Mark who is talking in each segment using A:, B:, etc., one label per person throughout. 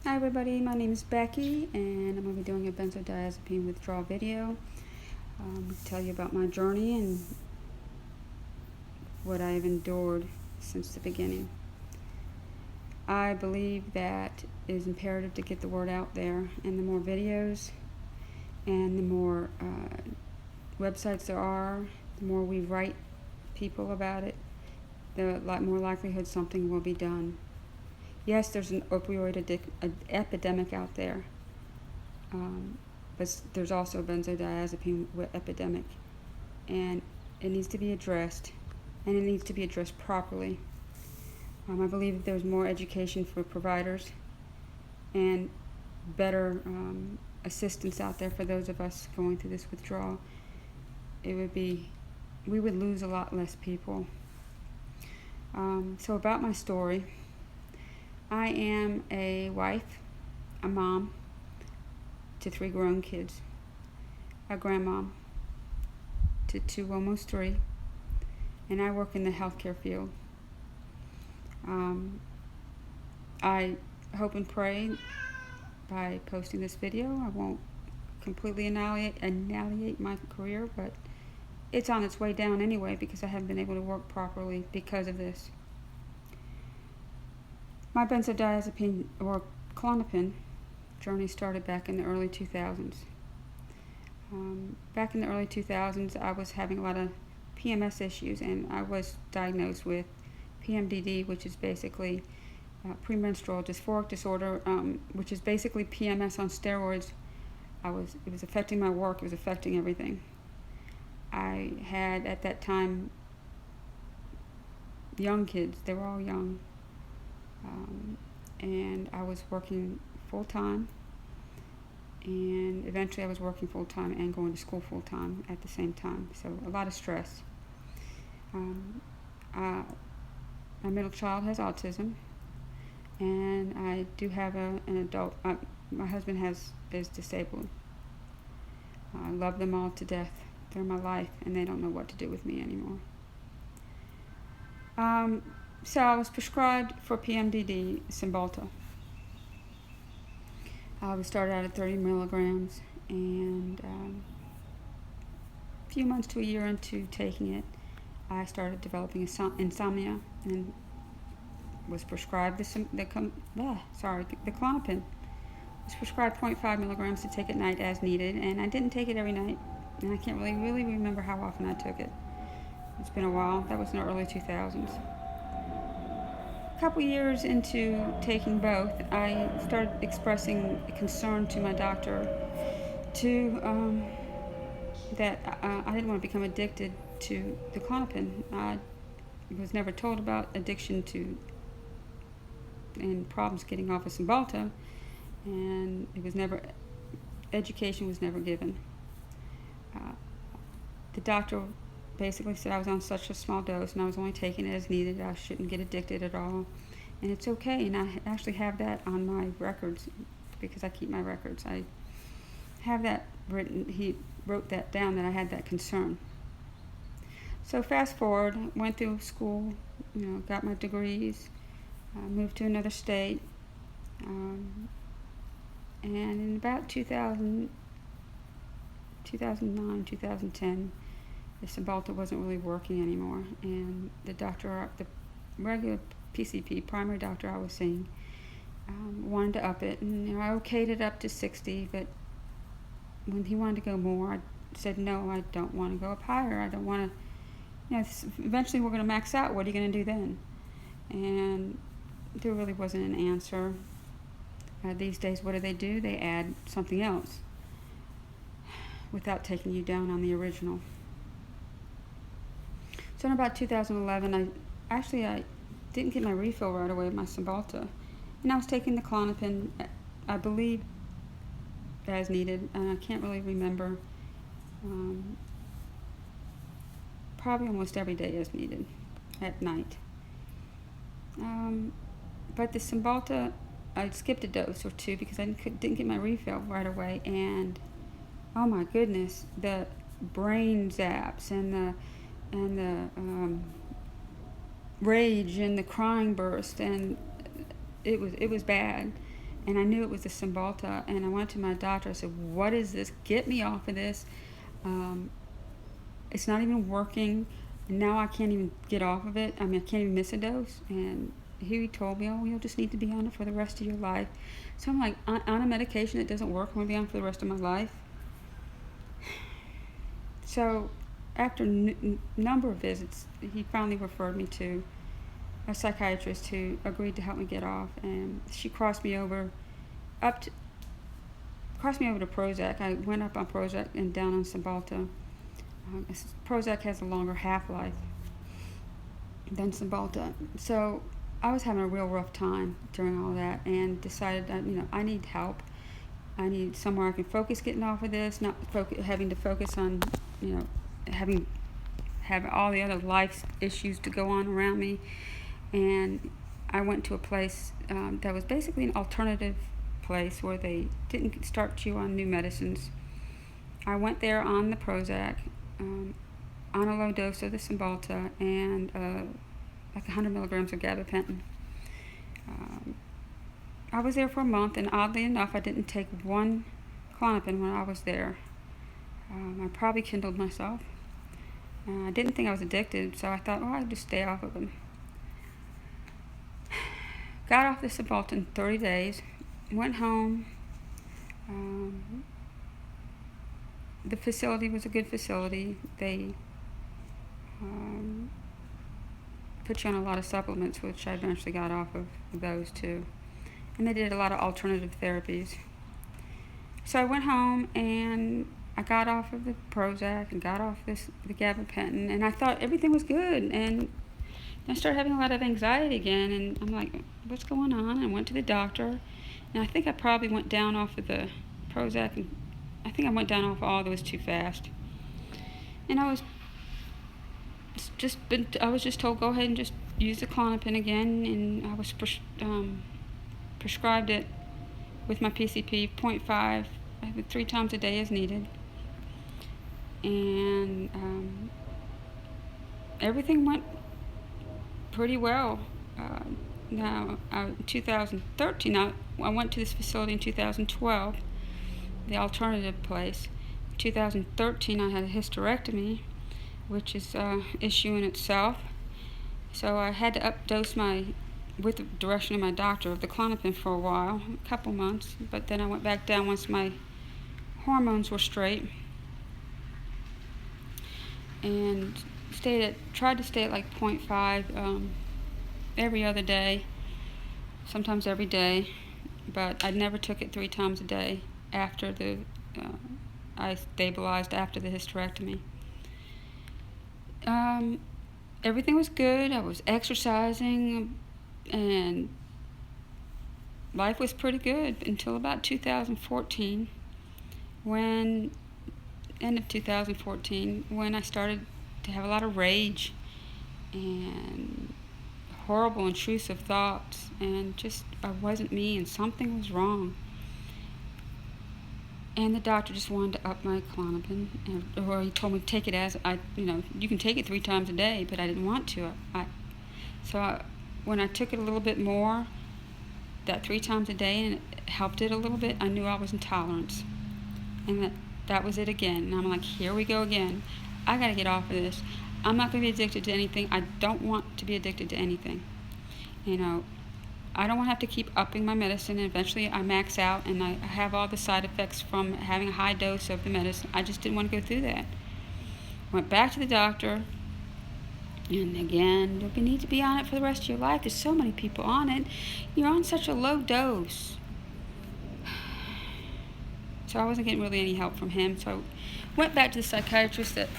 A: Hi everybody, my name is Becky and I'm going to be doing a benzodiazepine withdrawal video. Tell you about my journey and what I have endured since the beginning. I believe that it is imperative to get the word out there, and the more videos and the more websites there are, the more we write people about it, the more likelihood something will be done. Yes, there's an opioid epidemic out there, but there's also a benzodiazepine epidemic, and it needs to be addressed, and it needs to be addressed properly. I believe if there's more education for providers and better assistance out there for those of us going through this withdrawal, we would lose a lot less people. So about my story, I am a wife, a mom to 3 grown kids, a grandma to 2, almost 3, and I work in the healthcare field. I hope and pray by posting this video I won't completely annihilate my career, but it's on its way down anyway because I haven't been able to work properly because of this. My benzodiazepine or Klonopin journey started back in the early 2000s. Back in the early 2000s, I was having a lot of PMS issues, and I was diagnosed with PMDD, which is basically premenstrual dysphoric disorder, which is basically PMS on steroids. It was affecting my work. It was affecting everything. I had at that time young kids. They were all young. And I was working full-time, and eventually I was working full-time and going to school full-time at the same time, so a lot of stress. My middle child has autism, and I do have an adult. My husband is disabled. I love them all to death. They're my life, and they don't know what to do with me anymore. So I was prescribed for PMDD Cymbalta. I was started out at 30 milligrams, and a few months to a year into taking it, I started developing insomnia and was prescribed the Klonopin. Was prescribed 0.5 milligrams to take at night as needed, and I didn't take it every night, and I can't really remember how often I took it. It's been a while. That was in the early 2000s. A couple years into taking both, I started expressing concern to my doctor that I didn't want to become addicted to the Klonopin. I was never told about addiction to and problems getting off of Cymbalta, and education was never given. The doctor basically said I was on such a small dose and I was only taking it as needed. I shouldn't get addicted at all, and it's okay. And I actually have that on my records because I keep my records. I have that written. He wrote that down, that I had that concern. So fast forward, went through school, got my degrees, moved to another state, and in about 2009, 2010, the Cymbalta wasn't really working anymore, and the regular PCP, primary doctor I was seeing, wanted to up it, and I okayed it up to 60, but when he wanted to go more, I said, no, I don't want to go up higher. I don't want to, eventually we're going to max out. What are you going to do then? And there really wasn't an answer. These days, what do? They add something else without taking you down on the original. So in about 2011, I didn't get my refill right away with my Cymbalta, and I was taking the Klonopin, I believe, as needed, and I can't really remember. Probably almost every day as needed at night. But the Cymbalta, I skipped a dose or 2 because I didn't get my refill right away, and oh my goodness, the brain zaps and the rage and the crying burst, and it was bad. and I knew it was the Cymbalta, and I went to my doctor. I said, what is this? Get me off of this. It's not even working. Now I can't even get off of it. I mean, I can't even miss a dose. And he told me, oh, you'll just need to be on it for the rest of your life. So I'm like, on a medication that doesn't work, I'm going to be on for the rest of my life. So after number of visits, he finally referred me to a psychiatrist who agreed to help me get off. And she crossed me over to Prozac. I went up on Prozac and down on Cymbalta. Prozac has a longer half-life than Cymbalta. So I was having a real rough time during all that, and decided that, I need help. I need somewhere I can focus getting off of this, not having to focus on, having all the other life issues to go on around me. And I went to a place that was basically an alternative place where they didn't start you on new medicines. I went there on the Prozac, on a low dose of the Cymbalta, and like 100 milligrams of gabapentin. I was there for a month, and oddly enough, I didn't take one Klonopin when I was there. I probably kindled myself. I didn't think I was addicted, so I thought, I'd just stay off of them. Got off the Cymbalta in 30 days, went home. The facility was a good facility. They put you on a lot of supplements, which I eventually got off of those too. And they did a lot of alternative therapies. So I went home and I got off of the Prozac and got off the gabapentin, and I thought everything was good. And I started having a lot of anxiety again, and I'm like, what's going on? I went to the doctor, and I think I probably went down off of the Prozac, and I think I went down off all those too fast. And I was just told, go ahead and just use the Klonopin again, and I was prescribed it with my PCP 0.5, I have it 3 times a day as needed. And everything went pretty well. Now, 2013, I went to this facility in 2012, the alternative place. In 2013, I had a hysterectomy, which is an issue in itself. So I had to updose with the direction of my doctor, of the Klonopin for a while, a couple months, but then I went back down once my hormones were straight, and tried to stay at like 0.5 every other day, sometimes every day, but I never took it 3 times a day after I stabilized after the hysterectomy. Everything was good. I was exercising, and life was pretty good until about 2014, end of 2014, when I started to have a lot of rage and horrible intrusive thoughts, and just I wasn't me and something was wrong. And the doctor just wanted to up my Klonopin, or he told me to take it you can take it 3 times a day, but I didn't want to. When I took it a little bit more, that 3 times a day, and it helped it a little bit, I knew I was intolerant. And that was it again. And I'm like, here we go again. I got to get off of this. I'm not going to be addicted to anything. I don't want to be addicted to anything. I don't want to have to keep upping my medicine, and eventually I max out and I have all the side effects from having a high dose of the medicine. I just didn't want to go through that. Went back to the doctor, and again, you need to be on it for the rest of your life. There's so many people on it. You're on such a low dose. So I wasn't getting really any help from him. So I went back to the psychiatrist that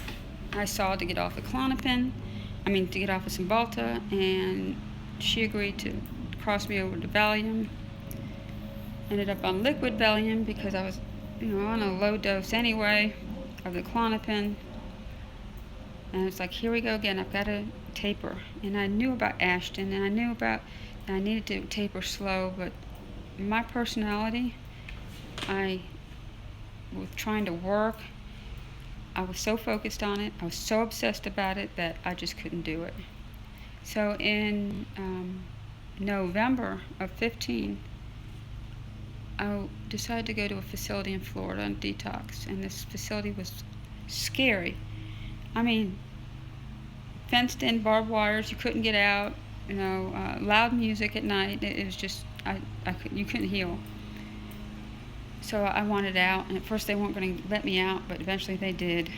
A: I saw to get off the Klonopin, to get off of Cymbalta, and she agreed to cross me over to Valium. Ended up on liquid Valium because I was, on a low dose anyway of the Klonopin. And it's like, here we go again. I've got to taper. And I knew about Ashton, and I knew about that I needed to taper slow. But my personality, with trying to work, I was so focused on it. I was so obsessed about it that I just couldn't do it. So in November of 15, I decided to go to a facility in Florida on detox, and this facility was scary. I mean, fenced in barbed wires, you couldn't get out, loud music at night. It was just, you couldn't heal. So I wanted out, and at first they weren't going to let me out, but eventually they did.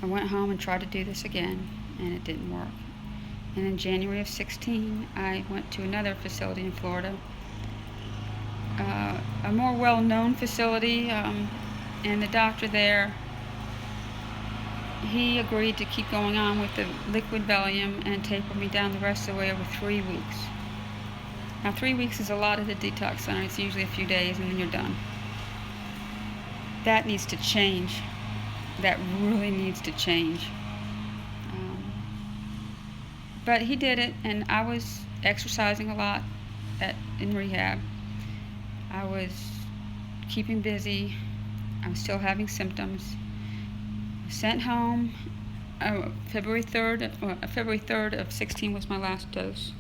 A: I went home and tried to do this again, and it didn't work. And in January of 16, I went to another facility in Florida, a more well-known facility, and the doctor there, he agreed to keep going on with the liquid Valium and taper me down the rest of the way over 3 weeks. Now, 3 weeks is a lot at the detox center. It's usually a few days, and then you're done. That needs to change. That really needs to change. But he did it, and I was exercising a lot in rehab. I was keeping busy. I was still having symptoms. Sent home. February 3rd of 16 was my last dose.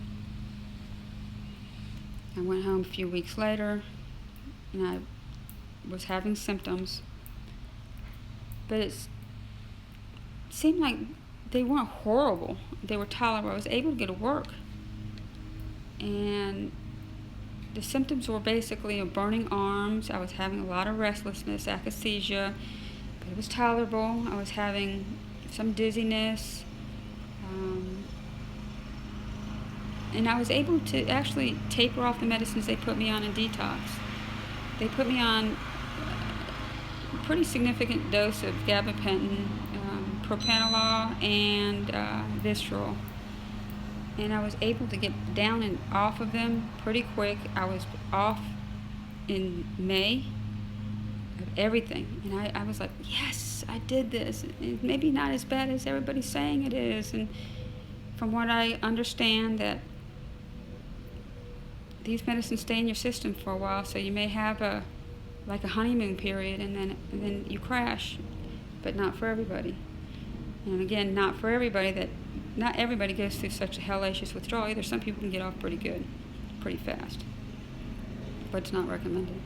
A: I went home a few weeks later, and I was having symptoms. But it seemed like they weren't horrible. They were tolerable. I was able to go to work. And the symptoms were basically burning arms. I was having a lot of restlessness, akathisia, but it was tolerable. I was having some dizziness. And I was able to actually taper off the medicines they put me on in detox. They put me on a pretty significant dose of gabapentin, propranolol, and withdrawal. And I was able to get down and off of them pretty quick. I was off in May of everything. And I was like, yes, I did this. It's maybe not as bad as everybody's saying it is. And from what I understand, that these medicines stay in your system for a while, so you may have a honeymoon period, and then you crash, but not for everybody. And again, not everybody goes through such a hellacious withdrawal either. Some people can get off pretty good, pretty fast, but it's not recommended.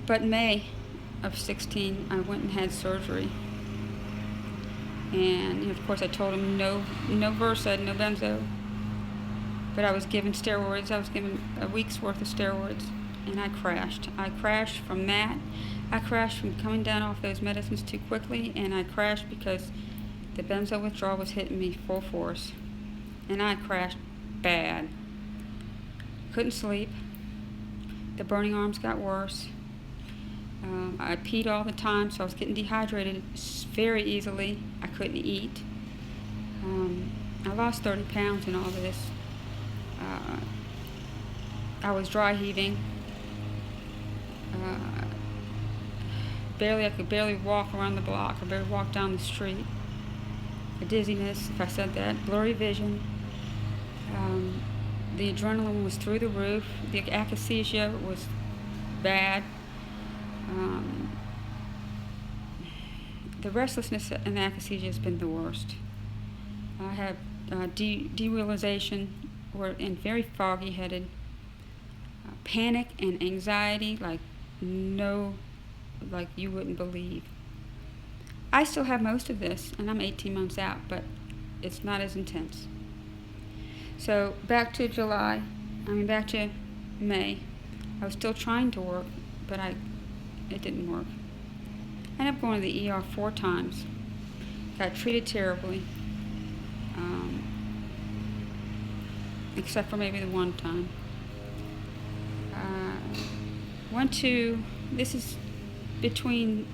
A: But in May of 16, I went and had surgery, and of course I told him no Versed, no benzo. But I was given steroids. I was given a week's worth of steroids, and I crashed. I crashed from that. I crashed from coming down off those medicines too quickly, and I crashed because the benzo withdrawal was hitting me full force. And I crashed bad. Couldn't sleep. The burning arms got worse. I peed all the time, so I was getting dehydrated very easily. I couldn't eat. I lost 30 pounds in all this. I was dry heaving. I could barely walk around the block. I barely walk down the street. A dizziness, if I said that, blurry vision. The adrenaline was through the roof. The akathisia was bad. The restlessness and the akathisia has been the worst. I have derealization, and very foggy-headed, panic and anxiety like you wouldn't believe. I still have most of this, and I'm 18 months out, but it's not as intense. So back to May. I was still trying to work, but it didn't work. I ended up going to the ER 4 times. Got treated terribly. Except for maybe the one time. This is between